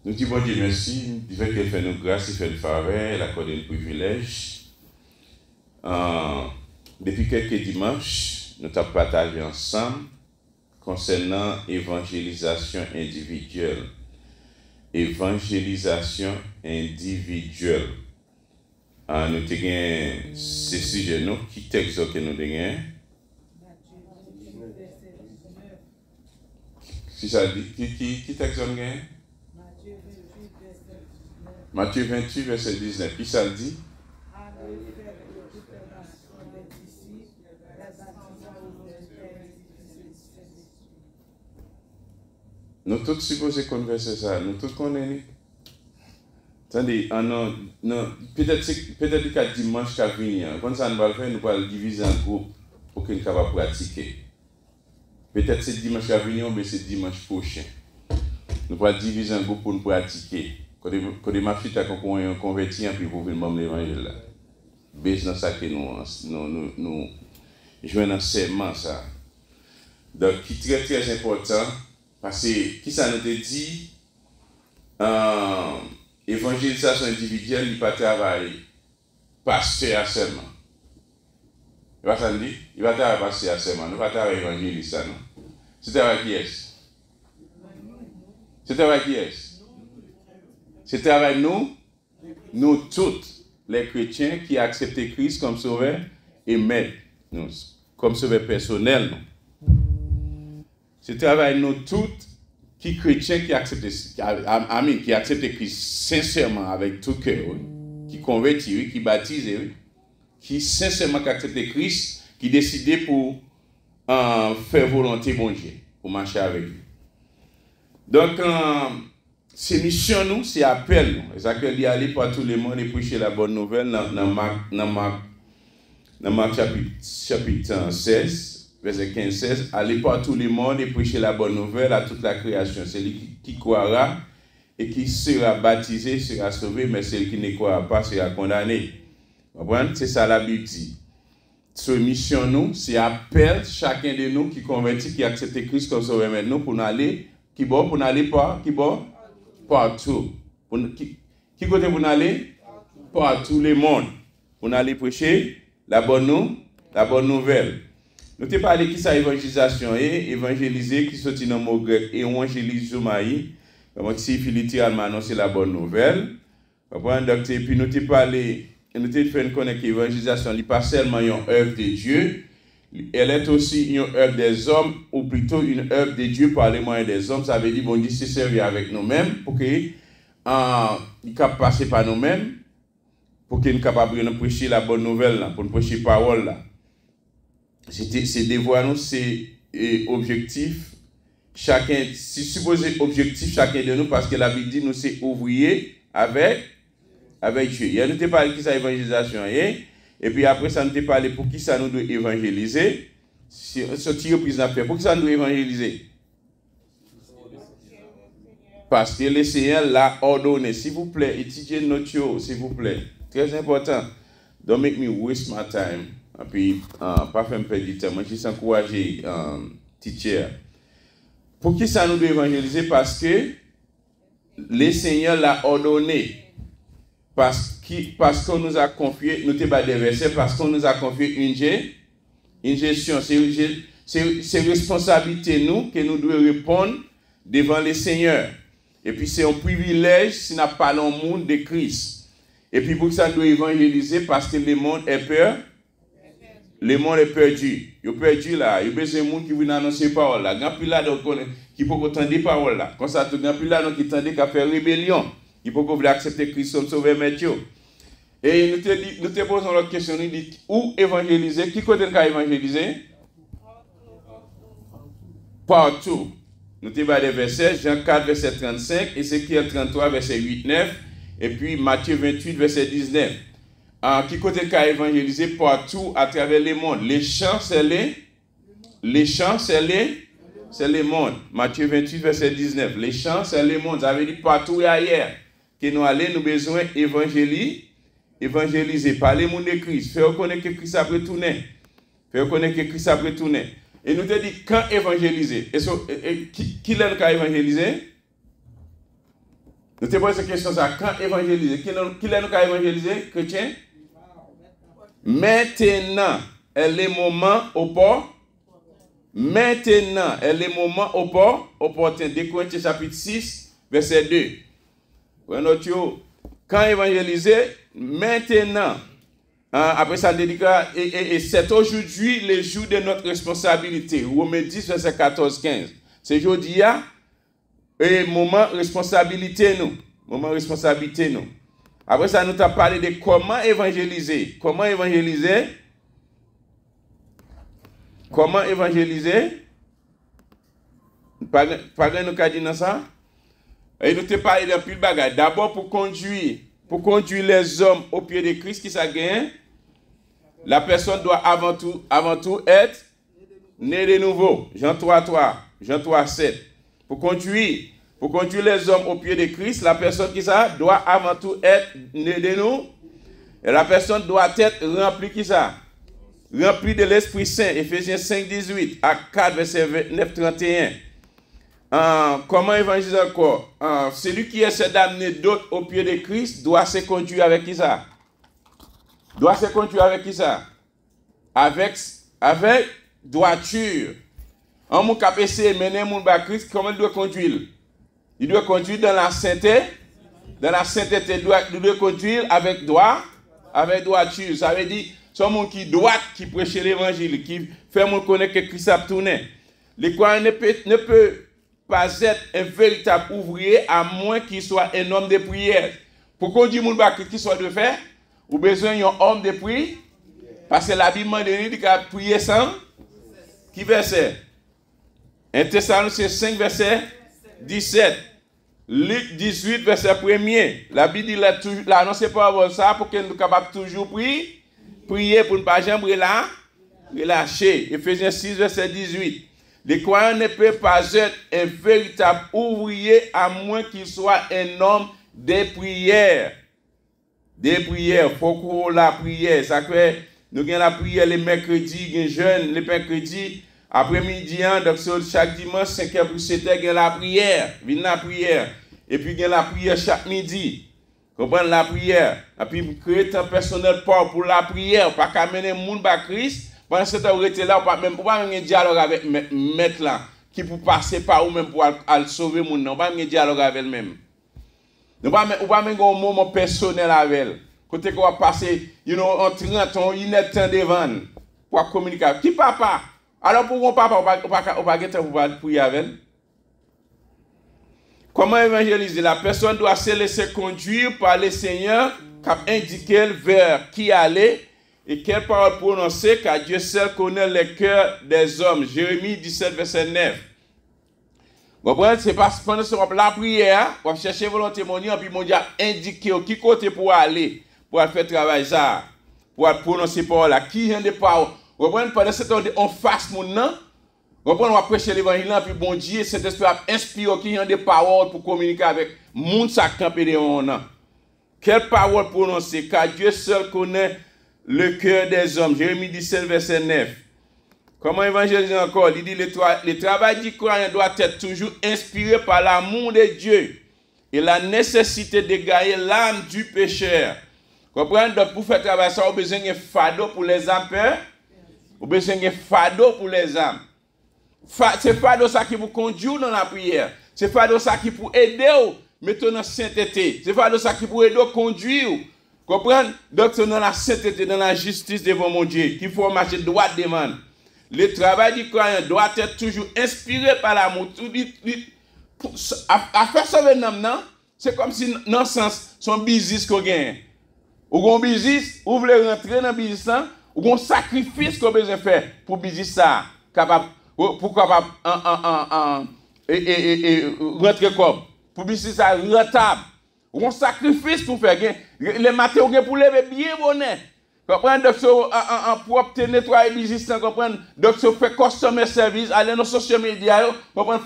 Nous disons bon Dieu merci, du fait qu'il fait nous grâce, il fait nous faveur, il accorde nous privilège. Depuis quelques dimanches, nous avons partagé ensemble concernant évangélisation individuelle. Évangélisation individuelle. Nous avons ce sujet, nous, qui texte que nous avons. Si ça dit, qui texte nous avons? Matthieu 28, verset 19. Qui ça dit? Nous tous supposés converser ça, nous tous connaissons. Attendez, peut-être qu'à dimanche qu'à venir, quand ça nous va le faire, nous allons le diviser en groupes pour que nous puissions pratiquer. Peut-être c'est dimanche qu'à venir, mais c'est dimanche prochain. Nous allons diviser en groupe pour nous pratiquer. Quand ma fille a converti, puis vous venez m'emmener l'évangile là. Base dans ça que nous jouons dans serment ça. Donc, qui est très très important, parce que qui ça nous dit, évangélisation individuelle, il ne va pas travailler pasteur seulement. Il va ça dit, il va travailler pasteur seulement, il va travailler évangéliste non. C'est travail qui est? C'est travail qui est? C'est travail nous tous, les chrétiens qui acceptent Christ comme sauveur et maître, nous, comme sauveur personnel. C'est travail nous tous qui chrétiens qui acceptent Christ sincèrement avec tout cœur, oui, qui convertit, oui, qui baptise, oui, qui sincèrement acceptent Christ, qui décident pour faire volonté bon Dieu, pour marcher avec lui. Donc, c'est mission nous, c'est appel nous. C'est appel d'y aller par tout le monde et prêcher la bonne nouvelle dans Marc chapitre 16, verset 15-16. Allez par tout le monde et prêcher la bonne nouvelle à toute la création. Celui qui croira et qui sera baptisé sera sauvé, mais celui qui ne croira pas sera condamné. Vous comprenez? C'est ça la Bible dit. Cette mission nous, c'est appel chacun de nous qui convertit, qui accepte Christ comme sauveur maintenant pour nous aller, pour nous aller partout. Qui côté pour nous aller? Partout le monde. Pour nous aller prêcher la bonne nouvelle. Nous te parlé qui ça évangélisation et évangéliser qui sorti dans le mot grec et évangélisomaï, comme si littéralement annoncer la bonne nouvelle. Donc et puis nous te parlé, nous te fait connaître que l'évangélisation n'est pas seulement une œuvre de Dieu, elle est aussi une œuvre des hommes, ou plutôt une œuvre de Dieu par les moyens des hommes. Ça veut dire bon Dieu s'est servi avec nous-mêmes pour que il capable passer par nous-mêmes, pour qu'il nous capable de prêcher la bonne nouvelle là, pour nous prêcher la parole là. C'est devoir nous, c'est objectif. Chacun, c'est supposé objectif chacun de nous, parce que la Bible dit nous c'est ouvrier avec Dieu. Il y a nous te parlé qui ça évangélisation et puis après ça nous te parlé pour qui ça nous doit évangéliser. Sortir prise d'affaires. Pour qui ça nous doit évangéliser? Parce que le Seigneur l'a ordonné. S'il vous plaît, étudiez notre chose, s'il vous plaît. Très important. Don't make me waste my time. Et puis, pas faire me perdre du temps. Moi, je suis encouragé, teacher. Pour qui ça nous doit évangéliser? Parce que le Seigneur l'a ordonné. Parce qu'on nous a confié, nous te bas des versets, parce qu'on nous a confié une gestion. C'est responsabilité nous que nous devons répondre devant le Seigneur. Et puis c'est un privilège si nous parlons au monde de Christ. Et puis pour que ça nous doit évangéliser, parce que le monde est peur. Le monde est perdu. Il est perdu là. Il y a besoin de gens qui viennent annoncer la parole là. Il y a plus là qui peuvent entendre la parole là. Comme ça, il y a plus là qui entendent qu'à faire rébellion. Il faut qu'on accepter Christ comme sauveur maître. Et nous te posons l'autre question, nous dit où évangéliser? Qui côté de évangéliser? Partout. Nous te parlons des versets, Jean 4, verset 35, Ézéchiel 33, verset 8-9, et puis Matthieu 28, verset 19. Qui côté de évangéliser? Partout à travers le monde. Les champs, c'est le monde. Matthieu 28, verset 19. Les champs, c'est le monde. Ça veut dire partout et ailleurs. Que nous allons, nous besoin évangéliser, parler monde de Christ, faire connaître que Christ a retourné. Et nous te dit quand évangéliser. Et qui l'a qu'à évangéliser? Nous te posons cette question, ça, quand évangéliser? Qui est nous qu'à évangéliser? Chrétien? Maintenant est le moment opportun. Maintenant est le moment opportun. 2 Corinthiens chapitre 6, verset 2. Quand évangéliser? Maintenant. Après ça, et c'est aujourd'hui le jour de notre responsabilité. Romains 10, verset 14-15. C'est aujourd'hui, et moment responsabilité nous. Moment responsabilité nous. Après ça, nous avons parlé de comment évangéliser. Comment évangéliser? Comment évangéliser? Pas de nous dit dans ça? Et nous avons parlé d'un pile bagage. D'abord, pour conduire les hommes au pied de Christ qui ça gagne, la personne doit avant tout être née de nouveau. Jean 3:3, Jean 3:7. Pour conduire les hommes au pied de Christ, la personne qui ça doit avant tout être née de nous. Et la personne doit être remplie qui ça? Remplie de l'Esprit Saint. Éphésiens 5:18 à 4 verset 29-31. Comment évangéliser encore? Celui qui essaie d'amener d'autres au pied de Christ doit se conduire avec qui ça? Doit se conduire avec qui ça? Avec droiture. Un mon capacité mener mon bas Christ, comment il doit conduire? Il doit conduire dans la sainteté. Dans la sainteté, il doit conduire avec droiture. Ça veut dire, c'est un monde qui doit, qui prêche l'évangile, qui fait mon connaître que Christ a tourné. Les croyants ne peut pas être un véritable ouvrier à moins qu'il soit un homme de prière. Pour conduire mon bas Christ, qu'il soit de faire, ou besoin d'un homme de prière. Parce que la Bible dit qu'il a prié sans. Qui verset? 1 Thessaloniciens 5, verset 17. Luc 18, verset 1er. La Bible dit là, non, c'est pas avoir ça pour que nous soyons capables de toujours prier pour ne pas jamais relâcher. Éphésiens 6, verset 18. Les croyants ne peuvent pas être un véritable ouvrier à moins qu'il soit un homme de prière. Des prières, il faut qu'on la prière. Ça fait, nous avons la prière les mercredis, les jeunes, les mercredis, après-midi, donc chaque dimanche, 5h pour 7h, il y a la prière, vient la prière. Et puis il y a la prière chaque midi. Comprenez la prière. Et puis créer un personnel pour la prière, pas qu'à mener le monde à Christ. Pendant ce temps, vous êtes là, vous pas un dialogue avec maître là, qui pour passer par ou même pour aller sauver le monde. Vous pas un dialogue avec elle-même. Nous ne pouvons pas même un moment personnel avec elle. Côté qu'on va passer, en 30 ans, il est temps devant pour communiquer. Qui papa? Alors pour mon papa, on ne va pas prier avec elle. Comment évangéliser? La personne doit se laisser conduire par le Seigneur qui a indiqué vers qui aller et quelle parole prononcer, car Dieu seul connaît le cœur des hommes. Jérémie 17, verset 9. Vous comprenez? C'est parce que pendant la prière, on va chercher volonté mondiale, puis mon Dieu a indiqué qui côté pour aller faire travail ça, pour prononcer parole là. Qui vient de parole? Vous comprenez? Pendant ce temps, on fasse mon nom. Vous comprenez? On va prêcher l'évangile, puis bon Dieu, cet esprit a inspiré qui vient de paroles pour communiquer avec monde ça campé de on. Quelle parole prononcer? Car Dieu seul connaît le cœur des hommes. Jérémie 17, verset 9. Comment évangéliser encore? Il dit le travail du croyant doit être toujours inspiré par l'amour de Dieu et la nécessité de gagner l'âme du pécheur. Comprenez? Donc pour faire travail ça, on a besoin d'un fardeau pour les âmes. On a besoin d'un fardeau pour les âmes. C'est fardeau ça qui vous conduit dans la prière. C'est fardeau ça qui vous aider mettre dans la sainteté. C'est fardeau ça qui vous aider conduire. Comprenez? Donc c'est dans la sainteté, dans la justice devant mon Dieu qu'il faut marcher droit devant. Le travail du croyant doit être toujours inspiré par l'amour. À faire sauver un homme, non? C'est comme si, dans le sens, son business qu'on gagne. Ou un business, ou vous voulez rentrer dans le business, ou un sacrifice qu'on a besoin de faire pour le business ça, pour capable rentrer comme. Pour le business ça rentable. Ou un sacrifice pour faire gain. Les matériaux pour lever bien bonnet. Comprenez, donc, pour obtenir nettoyer le business, comprenez, donc, fait customer service, aller dans les social media, comprenez,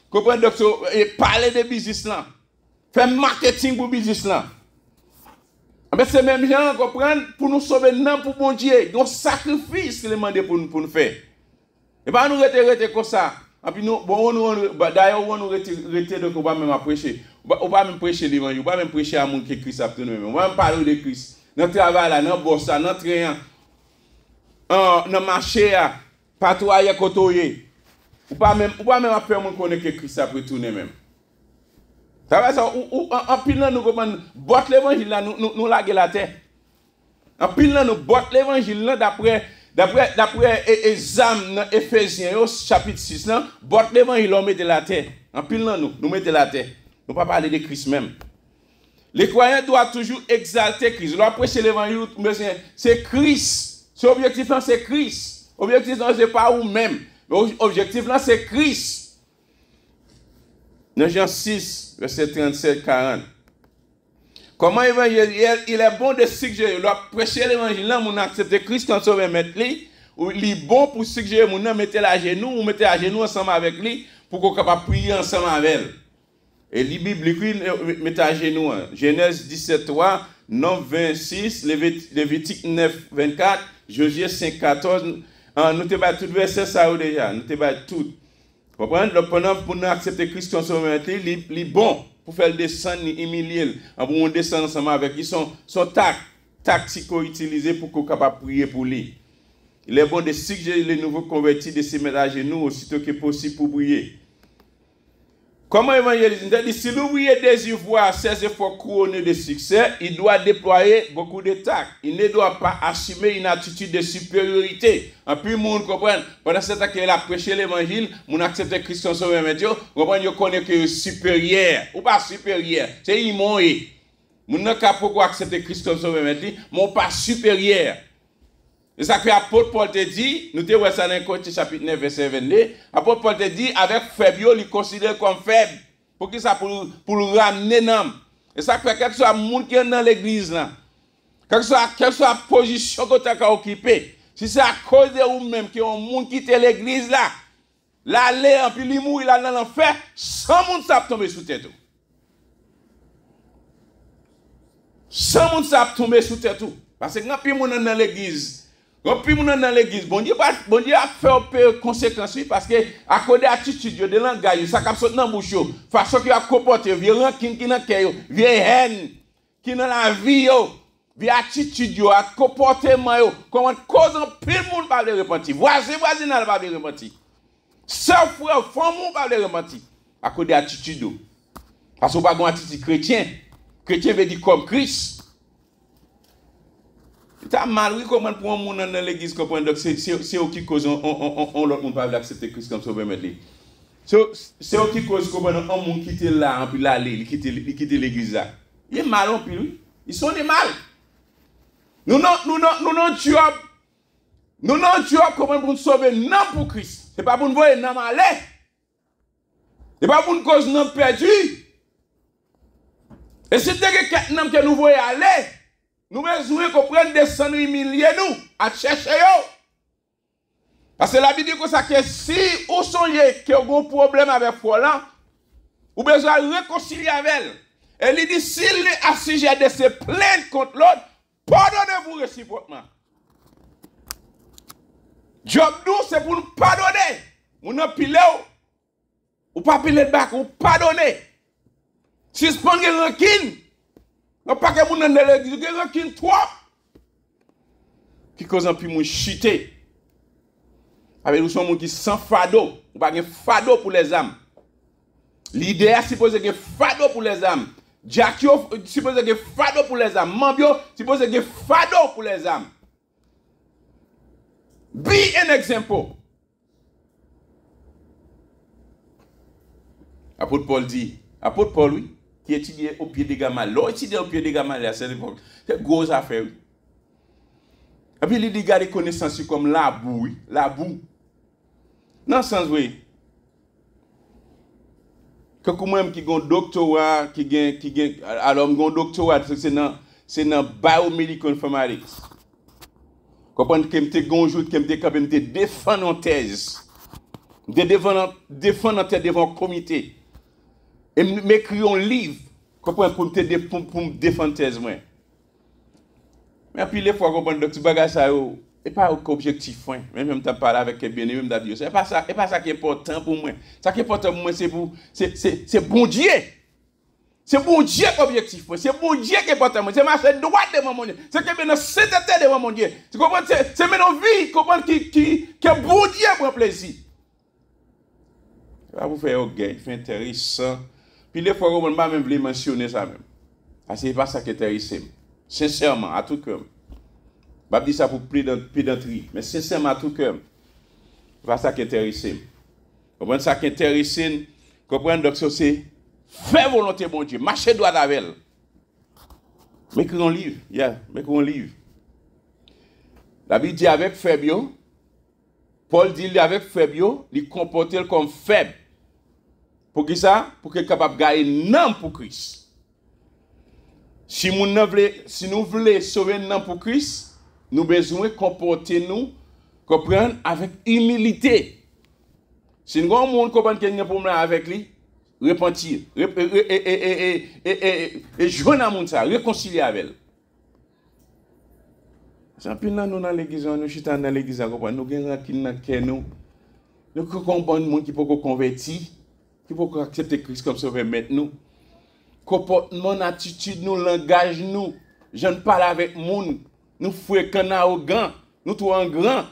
comprenez, donc, parler de business là, faire marketing pour business là. Mais c'est même gens, comprenez, pour nous sauver, non, pour bon Dieu, un sacrifice qu'il demande pour nous faire. Et pas nous rester comme ça. Et puis nous, d'ailleurs, on nous retire donc on va même prêcher. On va même prêcher l'évangile, on va même prêcher à mon que Christ a pris nous-mêmes. On va même parler de Christ. Dans le travail là, dans le boss là, dans le train, dans le marché là, partout ailleurs côté. On va même faire mon connaître que Christ a pris tout nous-mêmes. Ça va ça, en pile là nous comment botte l'évangile là, nous laguer la terre. En pile là nous botte l'évangile là d'après exam dans Éphésiens chapitre 6 là, botte l'évangile on mettait la terre. En pile là nous mettez la terre. Nous pas parler de Christ même. Les croyants doivent toujours exalter Christ. Leur prêcher l'évangile, c'est Christ. Ce objectif là c'est Christ. Objectif là c'est pas vous-même. Objectif là c'est Christ. Dans Jean 6 verset 37-40. Comment l'évangile, il est bon de suggérer, leur prêcher l'évangile là, mon accepter Christ quand on veut mettre lui, ou il est bon pour suggérer, mon mettez à genoux, ou mettez à genoux ensemble avec lui, pour qu'on capable prier ensemble avec elle. Et la Bible écrit, mettez à genoux. Genèse 17:3, Nom 26, Lévitique 9:24, Josué 5:14. Nous te bat tout verset ça déjà, nous te bat tout. Comprenez? Pendant pour nous accepter Christ comme son maître, il est bon pour faire descendre, humilier, pour on descendre ensemble avec lui. Son tactique utilisé pour qu'on capable prier pour lui. Il est bon de suggérer les nouveaux convertis de se mettre à genoux aussitôt que possible pour prier. Comment évangéliser? Si l'ouvrier désire voir ses efforts couronnés de succès, il doit déployer beaucoup de tacts. Il ne doit pas assumer une attitude de supériorité. En plus, le monde comprend. Pendant ce temps qu'il a prêché l'évangile, mon accepte Christ comme sauveur météo, on connaît que supérieur ou pas supérieur. C'est immonde. Mon n'a pas pourquoi accepter Christ comme sauveur météo, mon pas supérieur. Et ça que l'apôtre Paul te dit, nous te voyons ça dans Corinthiens chapitre 9, verset 22, l'apôtre Paul te dit, avec faible, il considère comme faible. Pour que ça pour le ramener dans. Et ça fait quel que soit le monde qui est dans l'église là, quelle que soit la position que tu as occupée, si c'est à cause de vous-même qui ont un monde qui quitte l'église là, l'aller en puis l'humour il a dans l'enfer, sans monde ça tomber sous tête. Sans monde ça tomber sous tête. Parce que quand puis monde dans l'église, bon Dieu a fait un peu conséquence parce que à cause de l'attitude de langage, ça cap saute dans bouche, façon qu'il a comporté, vieux rancune qui dans cœur, vieux haine qui dans la vie vieux attitude à comportement comment cause en pile monde pas le repentir. Voisin n'a pas le repentir. Sauf frère, femme pas le repentir à cause de l'attitude. Parce qu'on pas une attitude chrétien. Chrétien veut dire comme Christ. C'est mal, oui, comment pour un monde dans l'église comprendre donc c'est eux qui cause on l'autre monde pas accepter Christ comme sauveur maintenant. C'est eux qui cause comment un monde quitte là puis là il quitte l'église là. Il est mal en plus oui. Ils sont des mal. Nous non job comment pour nous sauver non pour Christ. C'est pas pour nous voir non malé. C'est pas pour nous cause non perdu. Et c'est que nous que nous voyons aller. Nous besoin qu'on prenne des cent humilier nous à chercher yo. Parce que la Bible dit que ça que si vous songez que vous avez un problème avec Folan, vous avez besoin de réconcilier avec elle. Et il dit s'il est assujetti de se plaindre contre l'autre, pardonnez-vous réciproquement. Job nous c'est pour nous pardonner. Vous n'avez pilé ou pas pilé de bac, ou pardonner. Si vous avez une rancune, non pas que vous n'avez pas de rancune trop. Qui cause un peu de chuter. Avec nous sommes qui sans fado. Ou pas de fado pour les âmes. L'idée est supposé que fado pour les âmes. Jackio supposé que fado pour les âmes. Mambio supposé que fado pour les âmes. Be an example. Apôtre Paul dit, apôtre Paul oui, qui étudiait au pied des Gamaliel. L'autre étudiait au pied des Gamaliel à cette époque. C'est une grosse affaire. Et puis il dit garder connaissance comme la boue, oui, la boue. Dans le sens oui. Que moi-même qui a un doctorat, alors un doctorat, c'est dans Biomedical Informatics. Comprendre que je suis un jour que je défendre en thèse. Je défendre en thèse devant le comité. Et m'écrire un livre pour me défendre thèse. Mais puis les fois, comprendre que ce bagage ça, Et pas objectif, hein. Même temps parler avec bien-aimé, même d'avis. C'est pas ça qui est important pour moi. Ça qui est important pour moi, c'est bon Dieu. C'est bon Dieu objectif. C'est bon Dieu qui est important. C'est marcher droit devant mon Dieu. C'est que maintenant sainteté devant mon Dieu. Tu comprends? C'est maintenant vie, comprendre qui est bon Dieu prend plaisir. Ça va vous faire gain, c'est intéressant. Puis les fois où on m'a même voulu mentionner ça même. Parce que c'est pas ça qui est intéressant. Sincèrement, à tout cœur. Je ne dis pas ça pour pédanterie, mais sincèrement, à tout cœur. C'est pas ça qui est intéressant. Comprendre ça qui est intéressant. Comprendre donc c'est faire volonté bon Dieu, marcher droit avec elle. Mais qu'on livre, mais qu'on livre. La Bible dit avec Fabio, Paul dit avec Fabio, il comporte comme faible. Pour qui ça? Pour qu'il soit capable de gagner non pour Christ. Si nous voulons sauver non pour Christ, nous avons besoin de comporter nous, comprendre avec humilité. Si nous avons un monde comprendre qu'il y a un problème avec lui, repentir, et joindre à monde ça, réconcilier avec elle. C'est un peu là, nous dans l'église, nous sommes dans l'église, nous avons un qui nous, nous comprenons un monde qui peut convertir, qui peut accepter Christ comme sauveur maintenant. Comportement, attitude, nous, langage, nous, je ne parle avec monde, nous fouons arrogant, nous trouvons grand.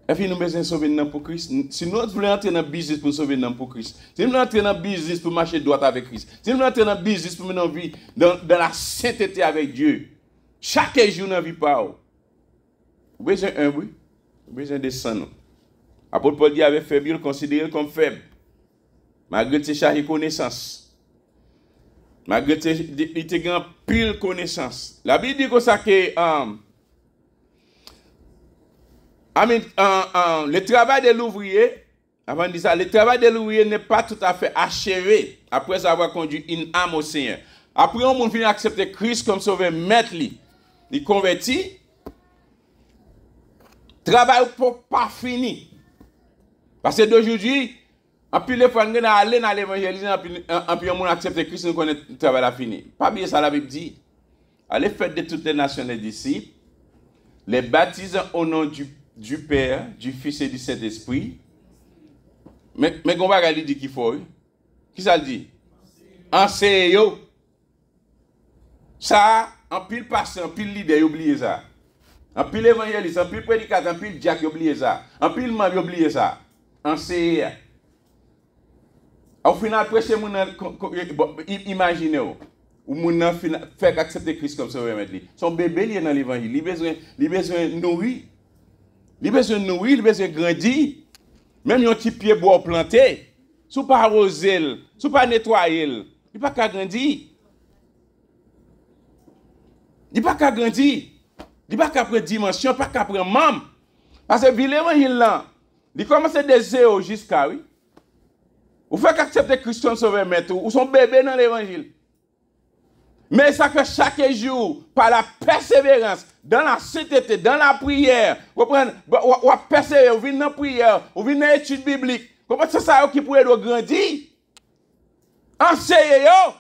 Et puis nous besoin de sauver nous pour Christ. Si nous voulons entrer dans le business pour sauver nous pour Christ, si nous voulons entrer dans le business pour marcher droit avec Christ, si nous voulons entrer dans le business pour mener une vie dans la sainteté avec Dieu, chaque jour dans la vie par vous, vous avez besoin d'un oui, vous avez besoin de sang. Apôtre Paul dit avec faible, il considère comme faible. Malgré ses charges de connaissance. Malgré ses grands pile connaissance. La Bible dit que ça que le travail de l'ouvrier, avant de dire ça, le travail de l'ouvrier n'est pas tout à fait achevé après avoir conduit une âme au Seigneur. Après, on vient accepter Christ comme sauveur, maître, il convertit. Travail n'est pas fini. Parce que d'aujourd'hui, en plus, les fois, on aller dans l'évangélisme, en plus, on accepte Christ, nous connaissons le travail à fini. Pas bien ça, la Bible dit. Allez, faites de toutes les nations les disciples, les baptisant au nom du Père, du Fils et du Saint-Esprit. Mais on va regarder dit qu'il faut. Qui ça le dit? Enseignez. Ça, en pile pasteur, en pile leader, oubliez ça. En pile évangéliste, en pile prédicateur, en pile diacre, oubliez ça. En pile membre, oubliez ça. Enseignez. Au final, prêcher, imaginez-vous. Ou moun nan fait accepter Christ comme sauveur maintenant. Son bébé il est dans l'évangile, il besoin nourrir. Il besoin nourrir, il besoin grandir. Même un petit pied bois planté, sous pas arroser, sous pas nettoyer, il pas qu'à grandir. Il pas qu'à grandir. Il pas qu'à prendre dimension, pas qu'à prendre membre. Parce que l'évangile là, il commence de zéro jusqu'à oui. Ou fait accepter Christ comme sauveur maintenant, ou son bébé dans l'évangile. Mais ça fait chaque jour, par la persévérance, dans la sainteté, dans la prière, vous persévérer, vous venez dans la prière, vous venez dans l'étude biblique. Comment c'est ça qui pourrait nous grandir? Enseignez-vous.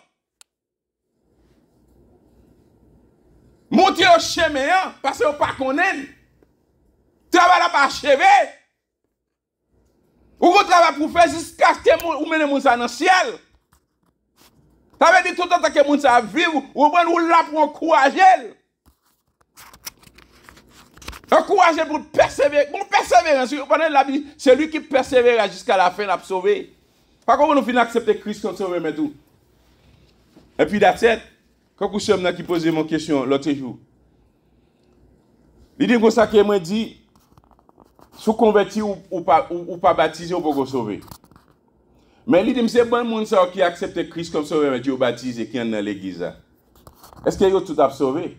Montez au chemin, parce que vous ne connaissez pas. Travail là pas achevé. Ou vous travaillez pour faire jusqu'à ce que vous menez mon ça dans le ciel. Ça veut dire tout le temps que les gens vivent, ou bien là pour encourager. Encourager pour persévérer. Bon, persévérance, c'est lui qui persévère jusqu'à la fin, l'a sauvé. Par contre, nous finissons accepter Christ comme sauveur, mais tout. Et puis, that's quand vous sommes là qui posez mon question l'autre jour, il dit comme ça qu'il m'a dit, si vous convertis ou pas baptisé, vous pouvez vous sauver. Mais il dit, c'est bon monde qui accepte Christ comme sauveur, mais Dieu baptisé qui est dans l'église. Est-ce qu'il y a tout à sauver?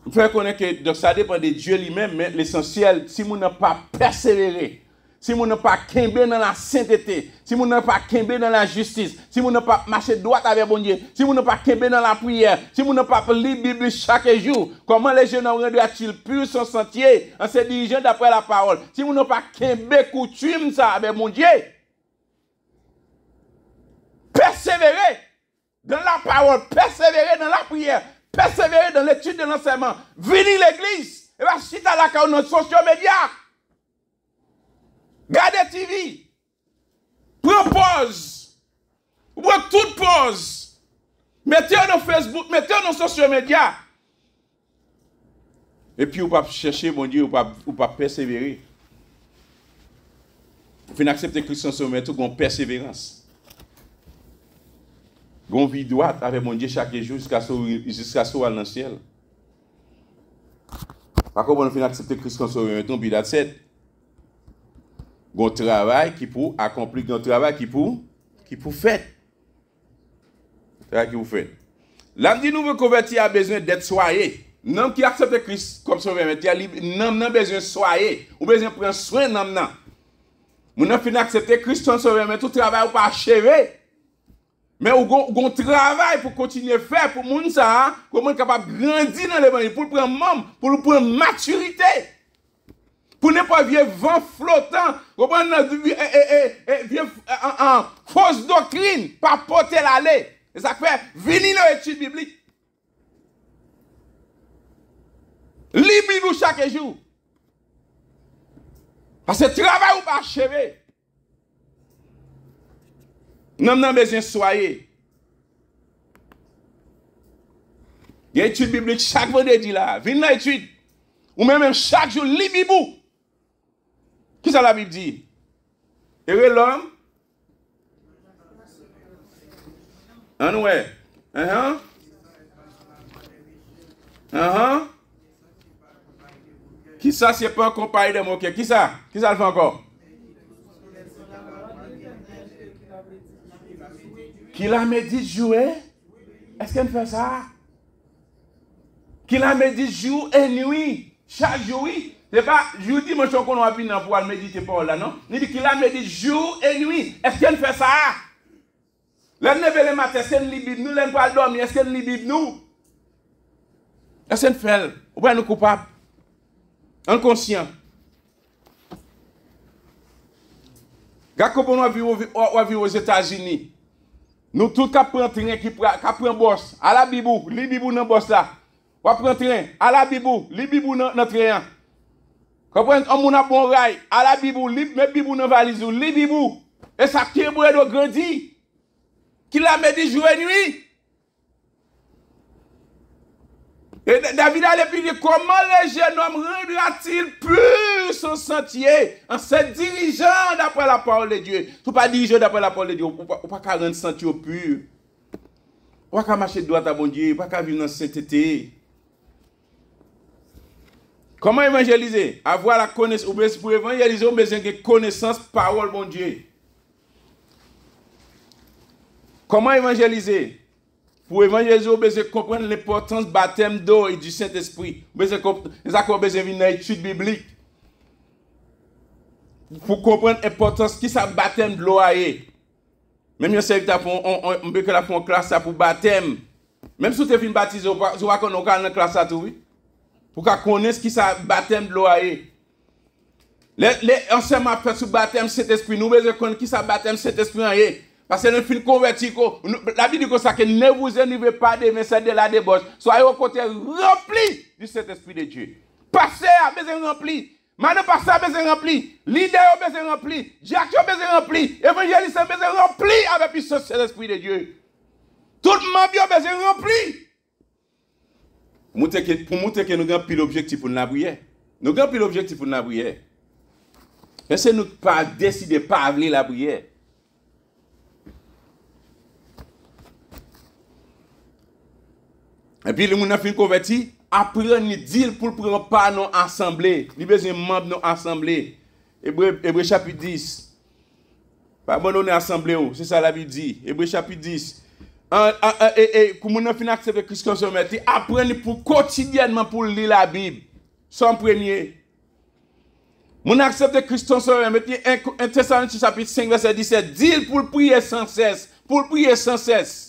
Il faut connaître que donc, ça dépend de Dieu lui-même, mais l'essentiel, si vous n'avez pas persévéré, si vous n'avez pas quimber dans la sainteté, si vous n'avez pas quimber dans la justice, si vous n'avez pas marché droit avec bon Dieu, si vous n'avez pas quimber dans la prière, si vous n'avez pas lu la Bible chaque jour, comment les jeunes rendent-ils pur son sentier en se dirigeant d'après la parole? Si vous n'avez pas quimber coutume ça avec mon Dieu, persévérer dans la parole, persévérer dans la prière, persévérer dans l'étude de l'enseignement. Venez l'église. Et va chita la dans nos sociaux médias. Gardez TV. Prends pause. Prends toute pause. Mettez-vous dans Facebook, mettez-vous dans sociaux médias. Et puis, vous ne pouvez pas chercher, mon Dieu, vous ne pouvez pas persévérer. Vous pouvez accepter Christ en sommet, tout une persévérance. Une vie droite avec mon Dieu chaque jour jusqu'à ce qu'on soit dans le ciel. Par contre, on peut accepter Christ en sommet, tout un c'est un travail qui pour accomplir, un travail qui pour faire. Travail qui pour faire. L'âme dit nouveau converti a besoin d'être soigné. L'homme qui accepte Christ comme sauveur, l'homme n'a besoin de soigner, ou besoin de prendre soin de l'homme. Mon homme finit accepter Christ comme sauveur, mais tout travail n'est pas achevé. Mais on a un travail pour continuer à faire pour les gens, pour être capable de grandir dans l'évangile, pour prendre membre, pour prendre maturité. Pour ne pas vivre vent flottant, pour vivre en fausse doctrine, pas porter l'aller. Et ça fait venir dans l'étude biblique. Lisez-vous chaque jour. Parce que le travail n'est pas achevé. Nous avons besoin de soyer. Il y a une étude biblique chaque vendredi là. Venez dans l'étude. Ou même chaque jour, lisez-vous. Qui ça la Bible dit? Et l'homme? En ouais. Qui ça, c'est pas un compagnie de moquer? Qui ça? Qui ça le fait encore? Qui la médite jouer? Est-ce qu'elle fait ça? Qui la médite jour et nuit? Chaque jour, oui. C'est pas, je vous dis, moi, je suis qu'on a pu pouvoir méditer pour là, non? Il dit qu'il la médite jour et nuit. Est-ce qu'elle fait ça? La neve le matin, est-ce qu'elle lit Bible? Nous, l'en pas dormir, est-ce qu'elle lit Bible? Nous? Est-ce qu'elle fait? Ou bien nous coupables? Inconscient. Quand on vivre aux États-Unis, nous tous qui prenons train, qui prend boss, à la Bible, les Bible dans boss là. On prend train, à la Bible, les Bible dans train. Quand on a bon rail, à la Bible, les Bible dans valise, les Bible. Et ça qui est de grandir. Qui l'a mis jour et nuit. Et David a dit, comment le jeune homme rendra-t-il pur son sentier en se dirigeant d'après la parole de Dieu? Tu ne peux pas diriger d'après la parole de Dieu. On ne peut pas rendre sentier pur. On ne peut pas marcher droit à bon Dieu. On ne peut pas vivre dans cette sainteté. Comment évangéliser? Avoir la connaissance. Pour évangéliser, on a besoin de connaissance, parole, bon Dieu. Comment évangéliser? Pour évangéliser, on a besoin de comprendre l'importance du baptême d'eau et du Saint-Esprit. On a besoin de venir dans l'étude biblique. Pour comprendre l'importance qui ça baptême de l'eau est. Même si on peut faire une classe pour baptême. Même si tu es baptisé, on va qu'on a une classe à tout. Pour qu'on connaisse qui ça baptême de l'eau est. Les enseignements faits sur baptême Saint-Esprit, nous avons besoin de connaître qui ça baptême Saint-Esprit est. Parce que nous fin converti, la Bible dit que ça que ne vous énervez pas des messages de la débauche. Soyez au côté rempli du Saint-Esprit de Dieu. Passez à besoin rempli. Maintenant, passez à besoin rempli. Leader a besoin rempli. Jacques a besoin rempli. Évangéliste a besoin rempli avec puissance de l'Esprit de Dieu. Tout le monde a besoin rempli. Pour montrer que nous avons pile l'objectif pour la prière. Nous avons pile l'objectif pour la prière. Mais si nous ne pas décider de ne pas avoir la prière. Et puis, les gens qui sont convertis, apprennent à dire pour prendre part dans l'assemblée. Ils ont besoin de membres dans l'assemblée. Hébreu chapitre 10. Pas abandonner l'assemblée, c'est ça la Bible dit. Hébreu chapitre 10. Et comme nous avons accepté Christ comme Sauveur, apprenez pour quotidiennement pour lire la Bible. Son premier. Nous accepté Christ comme Sauveur, mettez 1 Thessaloniciens chapitre 5, verset 17. Dis pour prier sans cesse. Pour prier sans cesse.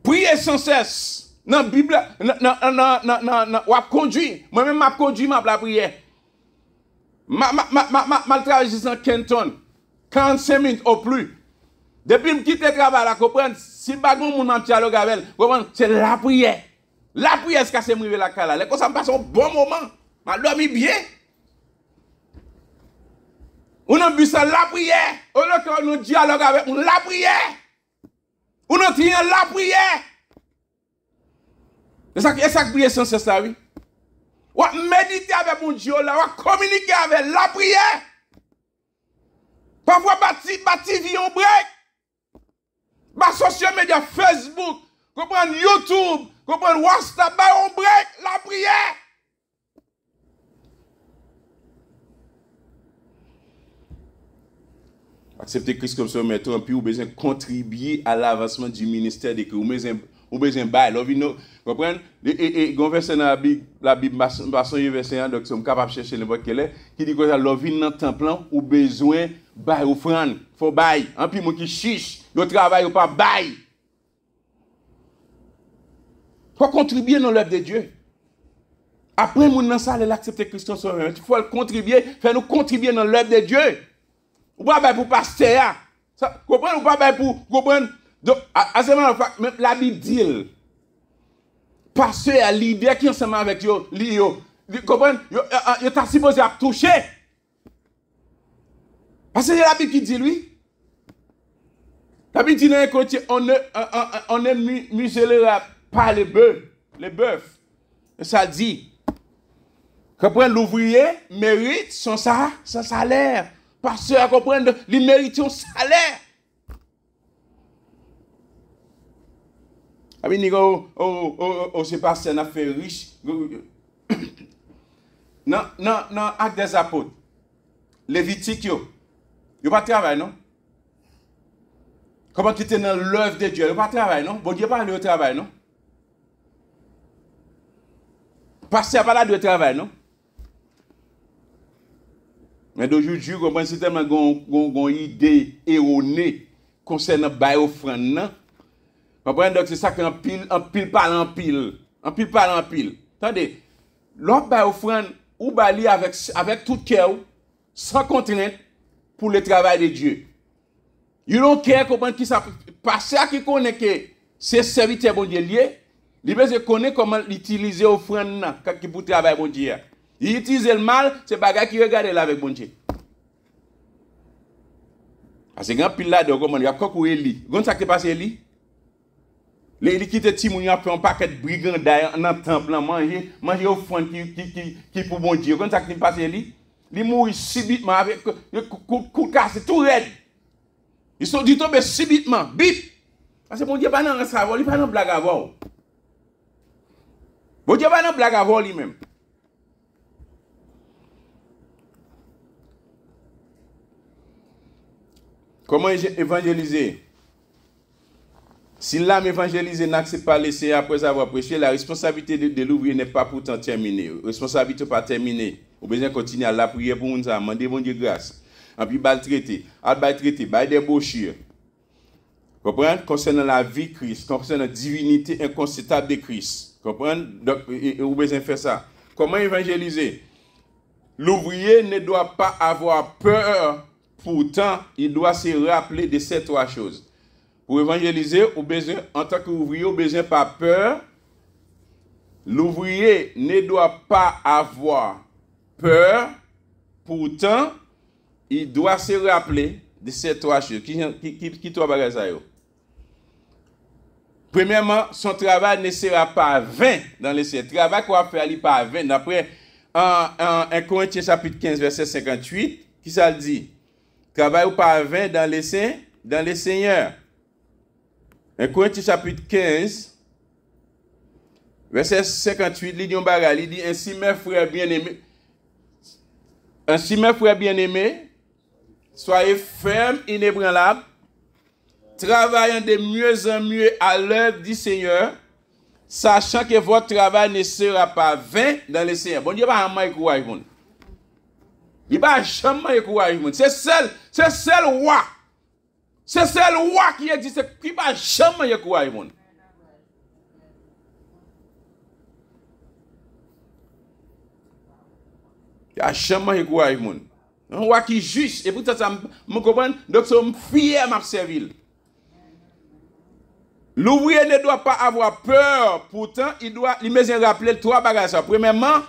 Priez sans cesse. Dans la Bible, on a conduit. Moi-même, je conduit la prière. Je travaille dans Kenton. 45 minutes au plus. Depuis que je quitte le travail, là, comprendre, si pas de monde m'a dialogue avec elle, c'est la prière. La prière, c'est qu'elle me la cala. Comme ça me passe un bon moment. M'a dormi bien. On a bu ça la prière. On a nous dialogue avec on la prière. On a tient la prière. C'est ça que prière sans cesse là, oui. On méditer avec mon Dieu là, on communiquer avec la prière. Parfois, bâti vie en break. Bas social media, Facebook, comprendre YouTube, comprendre WhatsApp, on break la prière. Accepter Christ comme son maître, puis vous besoin contribuer à l'avancement du ministère de Christ. Vous besoin bailler. Comprenez? Et verset dans la Bible, verset 1, donc sommes capables de chercher n'importe quel est, qui dit que l'ovine dans le temple, ou besoin bailler offrande, faut bailler. En plus, moi qui chiche, le travail ou pas bailler. Faut contribuer dans l'œuvre de Dieu. Après, mon dans ça, l'accepter Christ comme son maître. Il faut contribuer, faire nous contribuer dans l'œuvre de Dieu. Ou pas pour pasteur. Comprenez ou pas pour comprendre. Donc, à ce moment-là, même la Bible dit, pasteur, leader qui ensemble avec yo, comprenez, yo t'a supposé à toucher. Parce que c'est la Bible qui dit, lui. La Bible dit dans un côté, on est muselé par les bœufs. Ça dit, comprenez, l'ouvrier mérite son salaire. Pasteur, comprendre, il mérite un salaire. Ah oui, c'est pasteur, n'a fait riche. Non, acte des apôtres. Lévitique, yo pas travail, non? Comment quitter dans l'œuvre de Dieu? Yo pas travail, non? Bon Dieu pas le travail, non? Pasteur pas là de travail, non? Mais d'aujourd'hui, comment c'est tellement une idée erronée concernant bail offrande, non? Comprenez? Donc c'est ça qu'en pile parle en pile. En pile parle en pile. Attendez, l'autre bail offrande ou bali avec tout cœur, sans contrainte, pour le travail de Dieu. You don't care comment qui ça passe à qui connaît que c'est serviteur bon Dieu lié, il veut connaître comment utiliser offrande qui pour travail bon Dieu. Il utilise le mal, c'est bagage qui regarde là avec bon Dieu. Parce que grand pile là de comment il y a quoi Eli. Gon ça qui passe Eli. Les quitte Timoun a fait un paquet de brigands dans le temple manger offrande qui pour bon Dieu. Gon ça qui passe Eli. Il mourit subitement avec coup cassé tout raide. Ils sont dit tomber subitement, bip. Parce que bon Dieu pas dans savoir, il pas dans blague à voir. Bon Dieu pas dans blague à voir lui-même. Comment évangéliser? Si l'âme évangélisée n'accepte pas laisser après avoir prêché, la responsabilité de l'ouvrier n'est pas pourtant terminée. La responsabilité n'est pas terminée. Vous avez besoin de continuer à la prière pour nous, demander bon Dieu grâce. Et puis, traiter, des brochures. Comprenez? Concernant la vie de Christ, concernant la divinité incontestable de Christ. Comprenez? Donc, vous avez besoin de faire ça. Comment évangéliser? L'ouvrier ne doit pas avoir peur. Pourtant, il doit se rappeler de ces trois choses. Pour évangéliser, en tant qu'ouvrier, au besoin pas peur. L'ouvrier ne doit pas avoir peur. Pourtant, il doit se rappeler de ces trois choses. Qui trois bagages ça yo? Premièrement, son travail ne sera pas vain dans le ciel. Le travail qu'on va faire n'est pas vain. D'après 1 Corinthiens chapitre 15, verset 58, qui ça le dit? Travail ou pas vain dans les seigneurs. 1 Corinthiens chapitre 15, verset 58, il dit ainsi mes frères bien-aimés, soyez fermes, inébranlables, travaillant de mieux en mieux à l'œuvre du Seigneur, sachant que votre travail ne sera pas vain dans le Seigneur. Bon Dieu va jamais courage. Il va jamais courage. C'est seul roi. C'est seul roi qui existe qui va jamais courage. Il n'y a jamais courage. Un roi qui est juste. Et pourtant, ça me comprend. Donc, je suis fier à ma servir. L'ouvrier ne doit pas avoir peur. Pourtant, il doit lui rappeler trois bagages. Premièrement,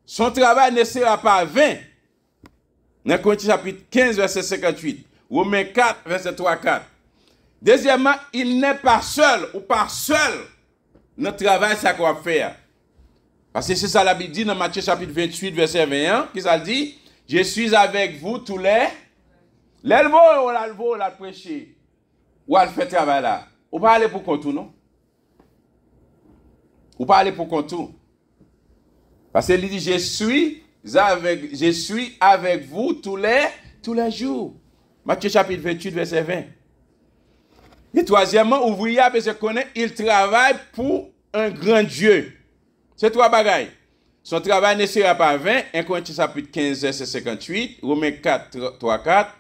son travail ne sera pas vain. Dans Corinthiens chapitre 15, verset 58. Romains 4, verset 3 4. Deuxièmement, il n'est pas seul ou pas seul. Notre travail, c'est quoi faire. Parce que c'est ça la Bible dit dans Matthieu chapitre 28, verset 21. Qui ça dit? Je suis avec vous tous les. L'elvo, on l'a prêché. Ou elle fait travail là. Ou pas aller pour contour, non? Ou pas aller pour contour. Parce qu'il dit, je suis avec vous tous les jours. Matthieu chapitre 28, verset 20. Et troisièmement, ouvrier, parce qu'on connaît, il travaille pour un grand Dieu. C'est trois bagailles. Son travail ne sera pas vain. 1 Corinthiens chapitre 15, verset 58. Romains 4, 3, 4.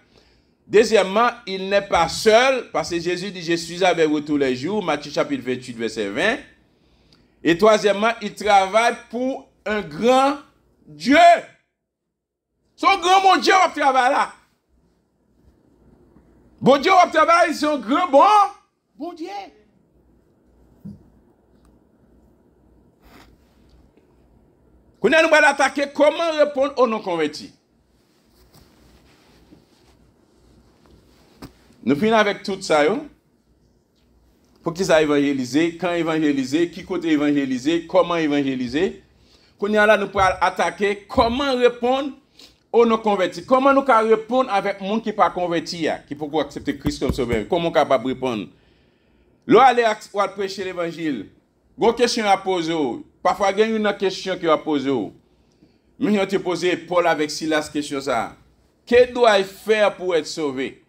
Deuxièmement, il n'est pas seul, parce que Jésus dit, je suis avec vous tous les jours. Matthieu chapitre 28, verset 20. Et troisièmement, il travaille pour un grand Dieu. Son grand mon Dieu va travailler là. Bon Dieu va travailler, c'est un grand bon Dieu. Quand nous allons attaquer, comment répondre aux non-convertis? Nous finissons avec tout ça. Pour qu'ils aient évangélisé, quand évangéliser, qui côté évangéliser, comment évangéliser. Quand nous allons attaquer, comment répondre aux non-convertis. Comment nous pouvons répondre avec les gens qui ne sont pas convertis, qui peuvent accepter Christ comme sauveur. Comment nous pouvons répondre? Là, aller prêcher l'évangile. Une question à poser. Parfois, il y a une question qui a posée. Mais on te posé Paul avec Silas question ça. Que dois-je faire pour être sauvé?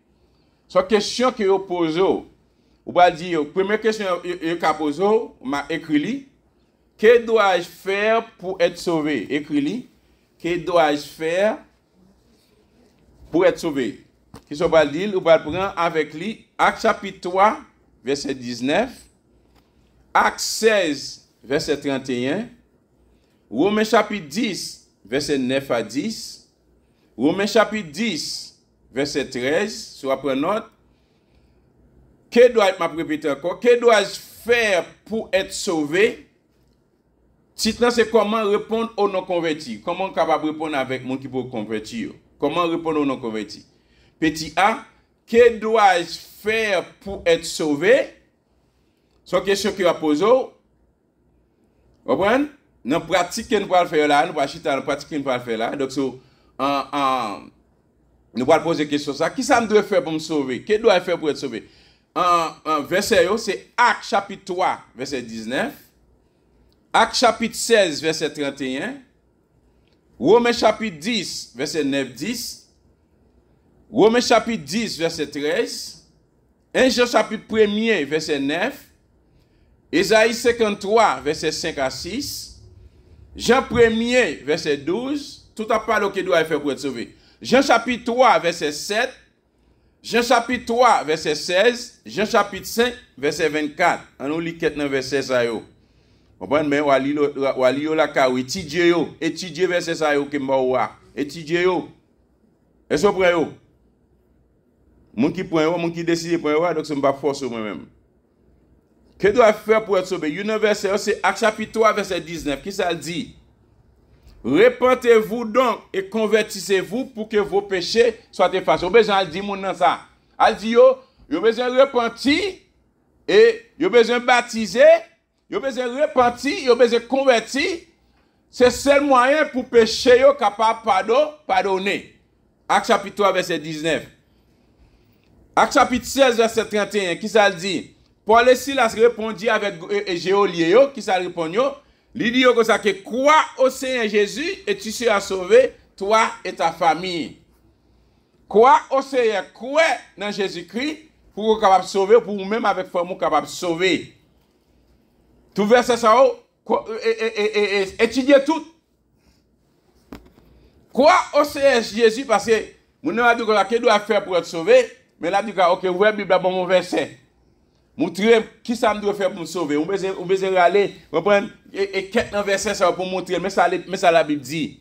C'est une question que vous posez. Vous va dire, première question que vous posez, m'a écrit. Que dois-je faire pour être sauvé? Écrit. Que dois-je faire pour être sauvé? Qui se va dire, vous va prendre avec lui Actes chapitre 3, verset 19. Actes 16, verset 31. Romains chapitre 10, verset 9 à 10. Romains chapitre 10, verset 13. Soit prenez note. Que dois-je répéter encore? Que dois-je faire pour être sauvé? Titre c'est comment répondre aux non-convertis. Comment capable répondre avec mon qui peut convertir? Comment répondre aux non-convertis? Petit A, que dois-je faire pour être sauvé? C'est une question qui va poser. Vous comprenez? Dans la pratique que nous allons faire là, nous allons chiter dans la pratique que nous allons faire là. Donc, nous allons poser question ça. Qui ça me doit faire pour me sauver? Que dois-je faire pour être sauvé? Verset, c'est Actes chapitre 3, verset 19. Actes chapitre 16, verset 31. Romains chapitre 10, verset 9-10. Romains chapitre 10, verset 13. 1 Jean chapitre 1er, verset 9. Ésaïe 53, verset 5 à 6. Jean 1er, verset 12. Tout à part que doit faire pour être sauvé. Jean chapitre 3, verset 7. Jean chapitre 3, verset 16. Jean chapitre 5, verset 24. On nous lit quelques verset ça yo. Comprenez mais wali yo la ka étudier verset ça yo que m'a étudier yo. Est-ce que vous yo? Mon qui prend yo, mon qui décide prend yo, donc c'est pas force moi-même. Que doit faire pour être sauvé? Une verset c'est Actes chapitre 3, verset 19. Qui ça dit? Repentez-vous donc et convertissez-vous pour que vos péchés soient effacés. Vous besoin de dire mon dans ça. Elle dit yo besoin de repentir et yo besoin de baptiser, yo besoin de repentir, yo besoin de convertir. C'est le seul moyen pour pécher yo capable pardonner. Actes chapitre 3 verset 19. Actes chapitre 16 verset 31 qui ça dit? Paul et Silas répondit avec Géolier qui ça répond yo? Il dit comme ça que crois au Seigneur Jésus et tu seras sauvé, toi et ta famille. Crois au Seigneur, crois dans Jésus-Christ pour vous capable sauver, pour vous même avec famille capable sauver. Tout verset ça, étudiez tout. Crois au Seigneur Jésus parce que vous n'avez pas dit que doit faire pour être sauvé, mais là dit que ok, vous avez Bible bon verset. Montrer qui ça me doit faire pour me sauver. On besoin aller, reprendre et quelques versets ça pour montrer mais ça la Bible dit.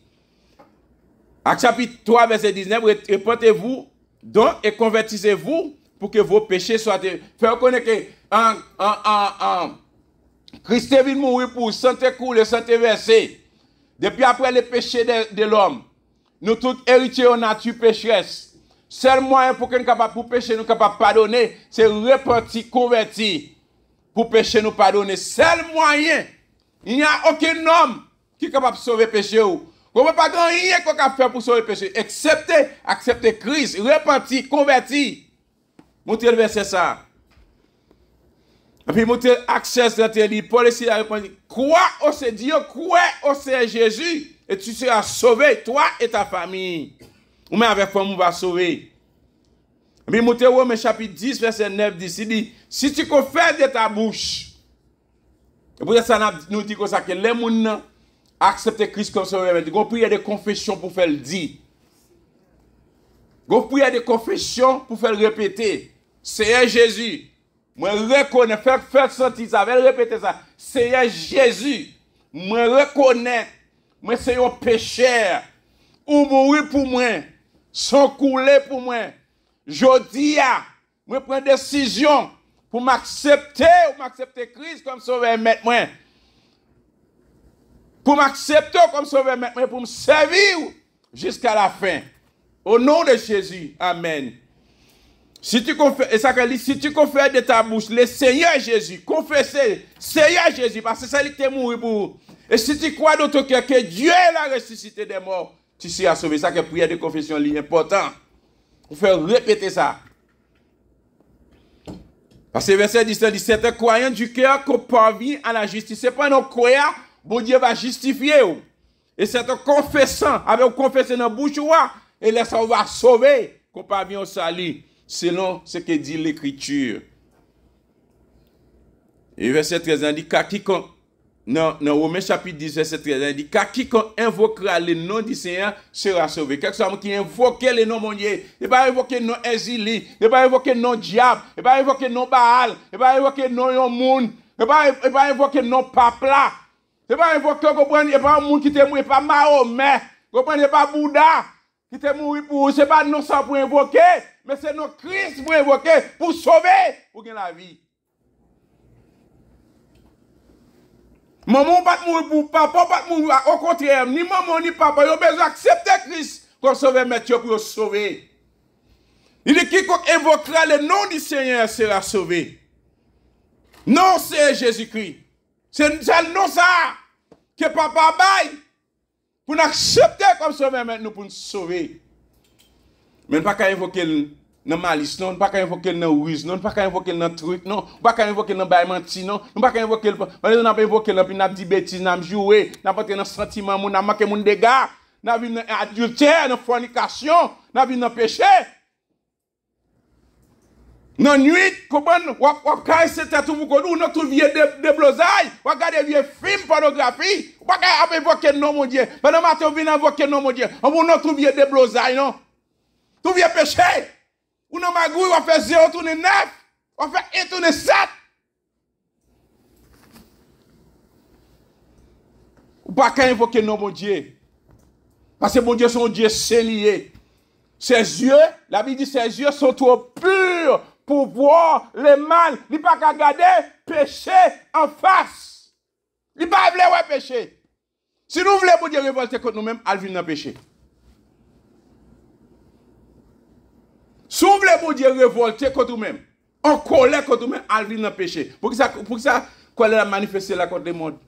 Actes chapitre 3 verset 19, repentez-vous donc et convertissez-vous pour que vos péchés soient fait reconnaître que Christ est venu mourir pour santé coulée, santé versée. Depuis après le péché de l'homme, nous tous héritiers en nature pécheresse. Seul moyen pour que nous capable pour pécher, nous capable pardonner, c'est repentir, convertir. Pour pécher, nous pardonner. Seul moyen. Il n'y a aucun homme qui est capable de sauver le péché. On ne peut pas rien qu'on peut faire pour sauver le péché. Accepter Christ, repentir, convertir. Montez le verset ça. Et puis montez accès dans tes livres. Paul ici a répondu, crois au Seigneur Dieu, crois au Seigneur Jésus, et tu seras sauvé, toi et ta famille. Ou même avec femme, on va sauver. Et puis montez Romains chapitre 10, verset 9, il dit, si tu confesses de ta bouche, et pour ça, nous dit que les gens acceptent Christ comme sauveur. Ils ont prié de confession pour faire le dire. Ils ont prié de confession pour faire le répéter. Seigneur Jésus. Moi, reconnais, faire sentir ça, répéter ça. Seigneur Jésus. Moi, reconnais. Moi, c'est un pécheur. Ou mourir pour moi. Sans couler pour moi. Je dis, moi, prends une décision. Pour m'accepter ou m'accepter Christ comme sauveur maître moi. Pour m'accepter comme sauveur maître moi, pour me servir jusqu'à la fin. Au nom de Jésus. Amen. Si tu confesses, et ça dit, si tu confesses de ta bouche le Seigneur Jésus, confessez Seigneur Jésus, parce que c'est lui qui est mort pour vous. Et si tu crois dans ton cœur que Dieu l'a ressuscité des morts, tu seras sauvé. Ça que prière de confession est important. Pour faire répéter ça. Parce que verset 17, c'est un croyant du cœur qu'on parvient à la justice. Ce n'est pas un croyant, bon Dieu va justifier. Et c'est un confessant, avec un confessant dans la bouche, et là, ça va sauver, qu'on parvient au salut, selon ce que dit l'Écriture. Et verset 13, il dit, car quiconque, dans Romains chapitre 10, verset 13, il dit, car quiconque invoquera le nom du Seigneur sera sauvé. Quelqu'un qui invoque le nom de Dieu, il ne va pas invoquer le nom Ezili, il ne va pas invoquer le nom diable, il ne va pas invoquer le nom Baal, il ne va pas invoquer le nom Yomoun, il ne va pas invoquer le nom Papla, il ne va pas invoquer le monde qui est mort, pas Mahomet, il ne va pas Bouddha qui est mort pour vous. Ce n'est pas non ça pour invoquer, mais c'est non Christ pour invoquer, pour sauver, pour gagner la vie. Maman pas mourir pour papa, pas mourir au contraire, ni maman ni papa, ils ont besoin d'accepter Christ comme sauveur maître pour sauver. Il dit quiconque invoquera le nom du Seigneur sera sauvé. Non, c'est Jésus-Christ. C'est le nom ça que papa baille pour nous accepter comme sauveur maître pour nous sauver. Mais pas qu'à invoquer dans malice, non, pas qu'à invoquer dans ruse, non, pas qu'à invoquer dans truc, non, pas qu'à invoquer dans bail menti, non, pas qu'à invoquer, on n'a pas invoqué là, puis n'a dit bêtise, n'a joué, n'a pas entré dans sentiment, n'a marqué mon dégâts, n'a vu dans adultère, dans fornication, n'a vu dans péché. Dans nuit, comment, on casse cette tête pour qu'on nous trouve vieux de blosailles, on regarde vieux films pornographie, on pas qu'à invoquer le nom mon Dieu, pendant matin on vient invoquer le nom mon Dieu, on nous trouve vieux de blosailles, non, tout vieux péché. Ou non, magouille, on fait 0 tourner 9, on fait 1 tourner 7. Ou pas qu'à invoquer non, mon Dieu. Parce que mon Dieu, son Dieu, c'est lié. Ses yeux, la Bible dit, ses yeux sont trop purs pour voir le mal. Il n'y a pas qu'à garder péché en face. Il n'y a pas qu'à péché. Si nous voulons, mon Dieu, révolter contre nous-mêmes, elle vient dans le péché. Si vous voulez, mon Dieu, révolter contre vous-même, en colère contre vous-même, elle vient dans le péché. Pour ça, colère a manifesté la contre le monde.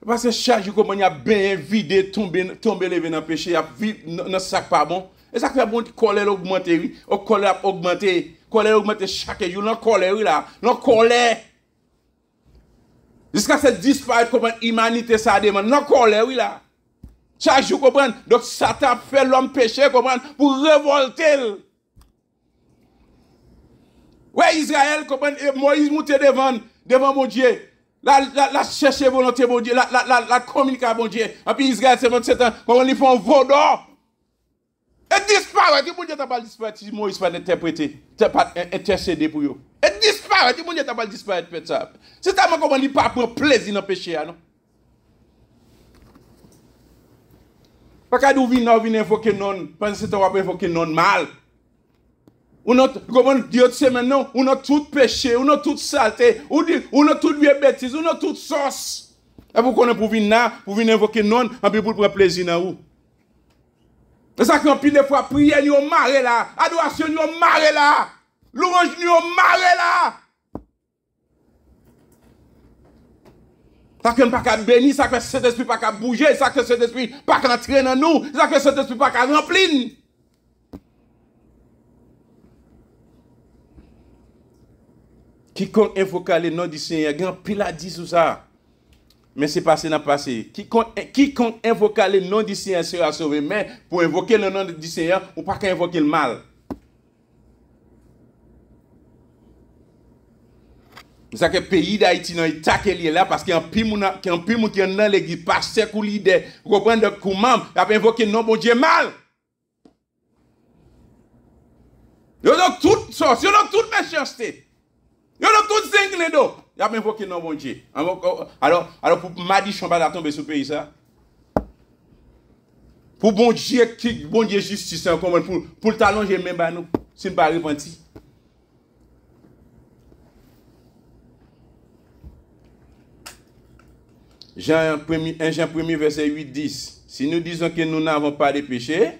Parce que chaque jour, comme il y a bien vidé, tomber levé dans le péché, il y a vide dans le sac pas bon. Et ça fait bon, colère augmente, colère augmente chaque jour, la colère là, la colère. Jusqu'à ce disparaître comme l'humanité ça demande, la colère là. Chaque jour, comprendre. Donc, Satan fait l'homme péché, comprendre, pour révolter. Ouais, Israël, comment Moïse montait devant mon Dieu. La chercher volonté, mon Dieu, la communiquer à mon Dieu. Et puis Israël, c'est 27 ans, comment ils font un veau d'or. Et disparaît, mon Dieu t'a pas disparaître, si Moïse pas interpréter, t'as pas intercéder pour eux. Et disparaît, mon Dieu t'a pas disparaître, peut-être ça. C'est tellement comment il pas prendre plaisir dans le péché, non? Pas qu'à nous venir invoquer non, parce que c'est on va invoquer non mal. On a, comment Dieu sait maintenant, on a tout péché, on a toute saleté, on a toute vieille bêtise, on a toute sauce. Et pour qu'on ait pour venir invoquer non, en plus pour prendre plaisir dans vous. C'est ça qu'on pile de fois prière, nous marre là, adoration, nous marre là, louange, nous marre là. Ça que pas qu'à bénir, ça que cet esprit pas qu'à bouger, ça que cet esprit pas qu'à entrer dans nous, ça que cet esprit pas qu'à remplir. Quiconque invoque le nom du Seigneur, grand pile a dit sur ça. Mais c'est passé dans le passé. Quiconque invoque le nom du Seigneur sera sauvé. Mais pour invoquer le nom du Seigneur, on ne peut pas invoquer le mal. C'est ça que le pays d'Haïti dans l'état qu'il est là parce qu'il y a un pile qui est dans l'église, pasteur ou leader. Vous comprenez comment il a invoqué le nom bon Dieu mal. Ils ont toute sorte, ils ont toute méchanceté. Ils ont tout cinglé d'eau. Il a invoqué le nom bon Dieu. Alors pour Madi Chambala tomber sur le pays, ça. Pour bon Dieu justice, pour le talon, j'ai même pas nous. Si nous ne pas repenti. Jean 1 verset 8-10. Si nous disons que nous n'avons pas de péché,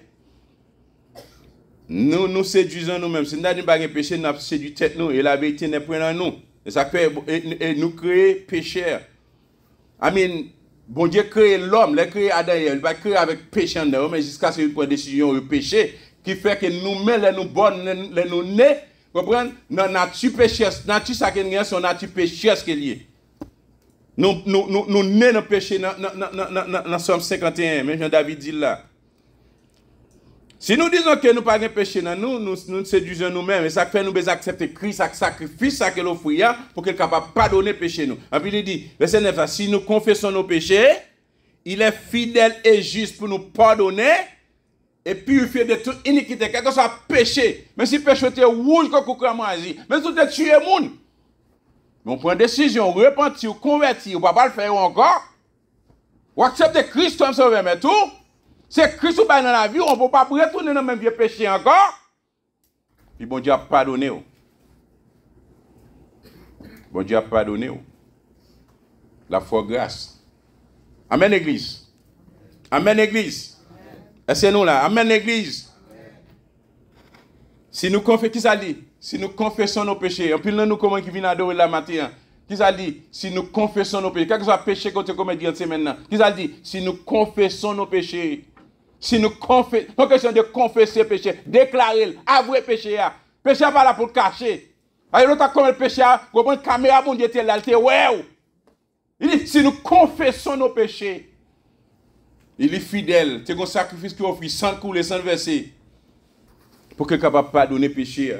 nous séduisons nous-mêmes. Si nous n'avons pas de péché, nous séduisons tête nous et la vérité n'est point en nous. Et ça fait et nous créer pécheurs. Bon Dieu crée l'homme, il crée Adam et il va créer avec péché en nous, mais jusqu'à ce qu'il prenne décision de péché, qui fait que nous-mêmes, nous bonnes, nous nés, vous comprenez? Dans la nature pécheresse, nature ça qui est son nature pécheresse qui est liée. Nous nés dans le péché dans Somme 51, mais Jean-David dit là. Si nous disons que nous n'avons pas de péché dans nous séduisons nous-mêmes. Et ça fait nous accepter Christ, sacrifice, ça que l'offre pour qu'il soit capable de pardonner péché nous. Et puis il dit, verset 9, si nous confessons nos péchés, il est fidèle et juste pour nous pardonner et purifier de toute iniquité, quel que soit péché. Même si le péché était rouge comme Koukramoisi, même si tu as tué le monde. On prend une décision, repentir, convertir, on ne va pas le faire encore. Ou accepter Christ comme sauveur, mais tout. C'est Christ qui est dans la vie, on ne peut pas retourner dans le même vieux péché encore. Puis bon Dieu a pardonné. Bon Dieu a pardonné. La foi grâce. Amen, Église. Amen, Église. Est-ce que nous là? Amen, Église. Si nous confessons, qui ça dit? Si nous confessons nos péchés, en plus nous comment qui vient adorer la matin. Qui ça dit? Si nous confessons nos péchés, quel que soit le péché que tu commets maintenant. Qui ça dit? Si nous confessons nos péchés. Si nous confessons, pas question de confesser péché, déclarer, avouer péché. Péché pas là pour le cacher. Alors l'autre comme le péché, comme une caméra bon Dieu était là, il ouais. Il dit si nous confessons nos péchés, il est fidèle, c'est un sacrifice qui offre sans couler, sans verser, pour qu'il soit capable de pardonner péché.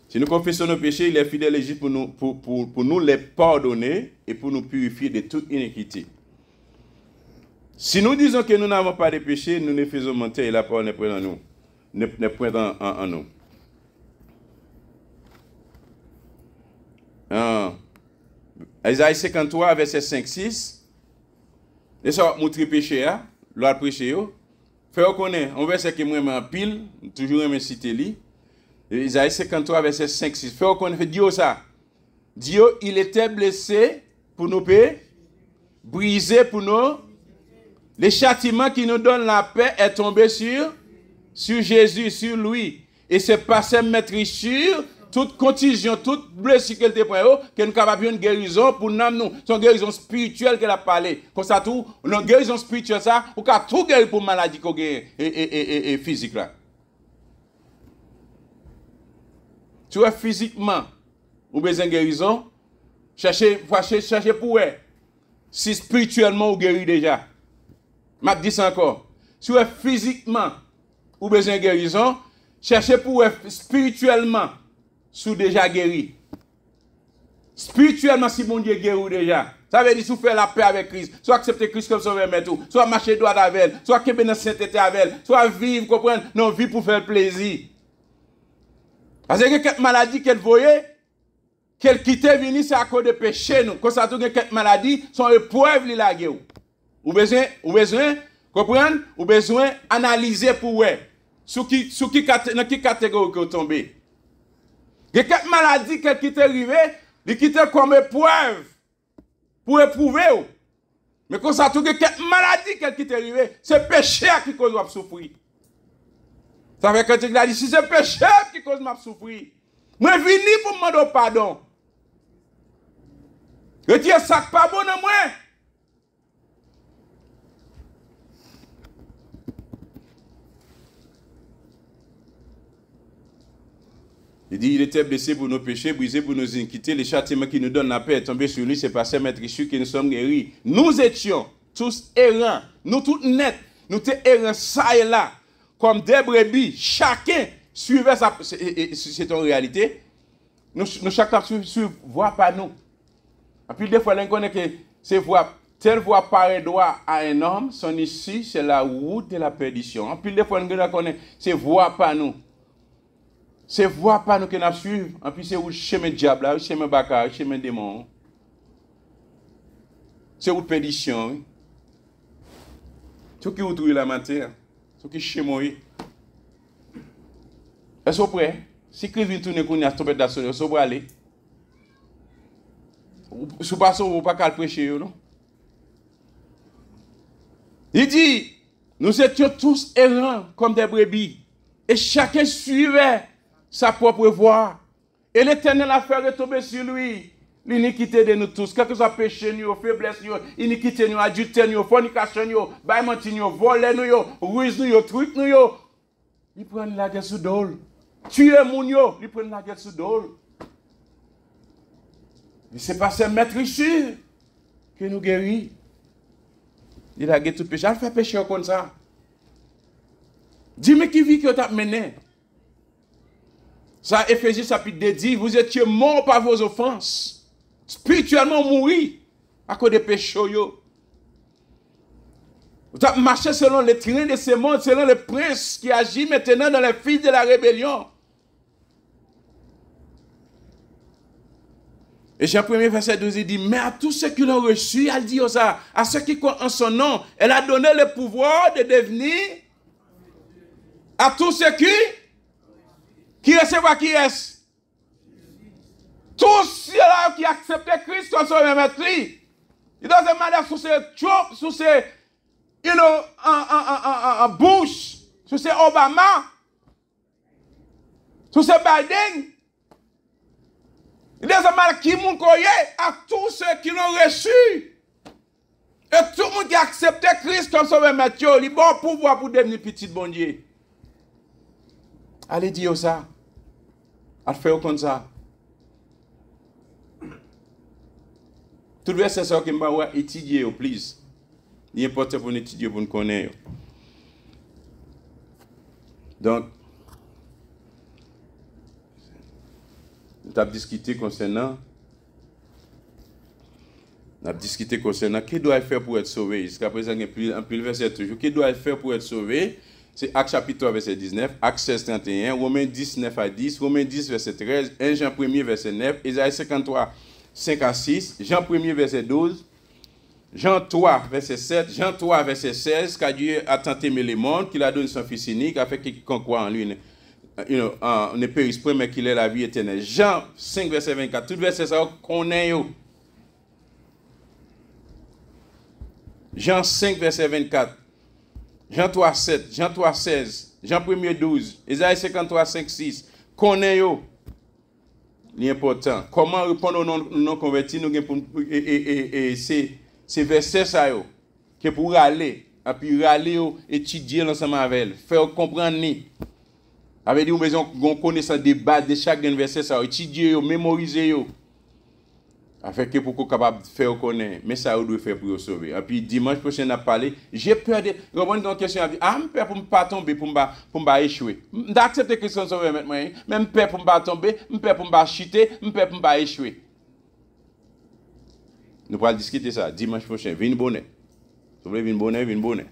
Si nous confessons nos péchés, il est fidèle et juste pour nous les pardonner et pour nous purifier de toute iniquité. Si nous disons que nous n'avons pas de péché, nous ne faisons mentir et la parole n'est point en nous. N'est point en nous. Isaïe 53, verset 5-6. Et ça, montrer péché, l'autre péché, fait reconnaître, on verset qui moi en pile, toujours me citer lui. Isaïe 53, verset 5-6. Fait reconnaître, Dieu ça. Dieu, il était blessé pour nous payer, brisé pour nous. Le châtiment qui nous donne la paix est tombé sur Jésus, sur lui. Et c'est passé mettre sur toute contusion, toute blessure qu'elle te prend, qu'elle nous capable une guérison pour nous. C'est une guérison spirituelle qu'elle a parlé. Comme ça, tout, une guérison spirituelle, ça, ou qu'à tout guérir pour maladie et physique là. Tu vois, physiquement, ou besoin de guérison, cherchez pour elle. Si spirituellement, ou guéri déjà. Je dis ça encore. Si vous êtes physiquement ou besoin de guérison, cherchez pour être spirituellement sous déjà guéri. Spirituellement, si mon Dieu guérit déjà. Ça veut dire si vous faites la paix avec Christ, soit accepter Christ comme sauveur, mais tout, soit marcher droit avec elle, soit qu'il y ait dans sainteté avec elle, soit vivre, comprendre, non, vivre pour faire plaisir. Parce que cette maladie qu'elle voyait, qu'elle quittait venir, c'est à cause de péché. Quand ça tourne cette maladie, son épreuve, il a guéri. Ou besoin, comprendre, ou besoin analyser pour ouais. Dans qui catégorie que vous tombez? Il y a quelques maladies qui t'est arrivé, qui t'est comme épreuve pour éprouver. Mais quand ça, il y a quelques maladies qui t'est arrivé, c'est péché qui cause de souffrir. Ça veut dire que tu dit, si c'est péché qui cause de souffrir, moi je viens pour me demander pardon. Retire ça pas bon à moi. Il dit, il était blessé pour nos péchés, brisé pour nos iniquités. Le châtiment qui nous donne la paix est tombé sur lui. C'est par ses maîtres que nous sommes guéris. Nous étions tous errants. Nous tous nets. Nous étions errants ça et là. Comme des brebis. Chacun suivait sa... C'est en réalité. Nous chacun suivait voie par nous. Et puis des fois, on connaît que telle voie paraît droit à un homme. Son issue, c'est la route de la perdition. Et puis des fois, on connaît c'est voie par nous. C'est voir pas nous que nous suivons. En plus, c'est où le chemin diable, le chemin baka, le chemin démon. C'est où la perdition. C'est qui vous trouvez la matière. C'est qui chemin. Est-ce que vous prêts? Si Christ vient tourner, qu'on a tombé dans la soleil, est-ce que vous aller? Si vous passez, vous ne pouvez pas prêcher, non? Il dit, nous étions tous errants comme des brebis. Et chacun suivait sa propre voie. Et l'Éternel a fait retomber sur lui l'iniquité de nous tous. Quel que soit péché, nous, faiblesse, nous, iniquité, nous, adultère, nous, fornication, nous, baillement, nous, voler, nous, ruse, nous, truc, nous. Il prend la guerre sous dol. Tuer mon yo, il prend la guerre sous dol. Mais c'est pas ce maître ici que nous guérit. Il a guéri tout péché. Il fait péché comme ça. Dis-moi qui vit que tu as mené. Ça, Éphésiens chapitre 2 dit, vous étiez morts par vos offenses. Spirituellement mourir à cause des péchés. Vous avez marché selon les trains de ce monde, selon le prince qui agit maintenant dans les fils de la rébellion. Et Jean 1er verset 12, il dit, mais à tous ceux qui l'ont reçu, elle dit ça, à ceux qui croient en son nom, elle a donné le pouvoir de devenir à tous ceux qui recevront qui est. Tous ceux-là qui acceptent Christ comme son maître. Il doesn't matter sous ces Trump, sous ces, en Bush, sous ces Obama, sous ces Biden. Il doesn't matter qui moun koye, à tous ceux qui l'ont reçu. Et tout le monde qui accepte Christ comme son maître, il a bon pouvoir pour devenir petit bon Dieu. Allez dire ça. Allez faire comme ça. Tout le verset ça qui m'a étudié, please. Il est important pour nous étudier, pour nous connaître. Donc, nous avons discuté concernant qui doit faire pour être sauvé. Jusqu'à présent, il y a un peu verset toujours. Qui doit faire pour être sauvé? C'est Actes chapitre 3, verset 19, Actes 16, 31, Romains 10, 9 à 10, Romains 10, verset 13, 1 Jean 1er, verset 9, Isaïe 53, 5 à 6, Jean 1er, verset 12, Jean 3, verset 7, Jean 3, verset 16, car Dieu a tant aimé le monde qu'il a donné son Fils unique, afin que quiconque croit en lui ne périsse point, mais qu'il ait la vie éternelle. Jean 5, verset 24, tout verset ça, qu'on est. Jean 5, verset 24. Jean 3, 7, Jean 3, 16, Jean 1er 12, Isaïe 53, 5, 6. Connaît yo. L'important. Comment répondre aux non-convertis, nous c'est verset ça yo. Que pour aller, et puis aller étudier l'ensemble avec elle, faire comprendre ni. Avec dit, nous avons connaissance des bases de chaque verset ça, étudier, mémoriser yo. Afin que pour qu'on soit capable de faire connaître, mais ça, on doit faire pour sauver. Et puis dimanche prochain, on a parlé. J'ai peur de. Je vais une question. Je peur pour ne pas tomber, pour ne pas échouer. D'accepter que Christ sauve maintenant. Même peur pour ne pas tomber, peur pour ne pas chuter, peur pour ne pas échouer. Nous allons discuter ça dimanche prochain. Viens bonnet. Si vous voulez, viens bonnet.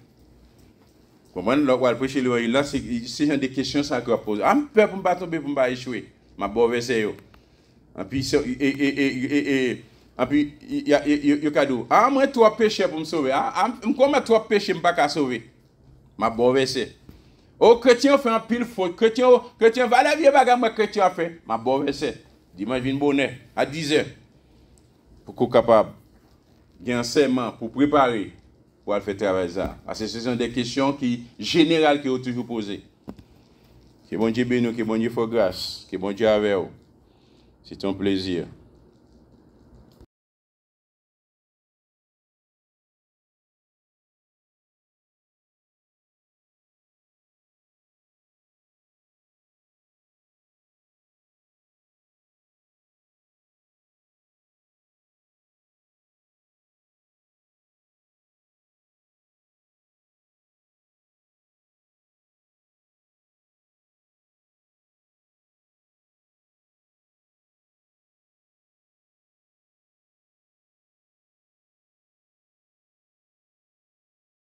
Comment on va prêcher le là, c'est genre des questions ça qu'on pose. Peur pour ne pas tomber, pour ne pas échouer. Ma bonne verset. Et puis, il y a cadeau. Moi, trois péchés pour me sauver. Comment trois péchés, je ne peux pas sauver? Ma bonne verset. Oh, chrétien fait un pile faute. Chrétien va la vie bagarre, moi, chrétien a fait. Ma bon verset. Dimanche, vient bonnet à 10h. Pour qu'on soit capable de un serment pour préparer pour aller faire travail ça. Parce que ce sont des questions générales qui ont toujours posées. Que bon Dieu bénisse, que bon Dieu fasse grâce, que bon Dieu avec vous. C'est un plaisir.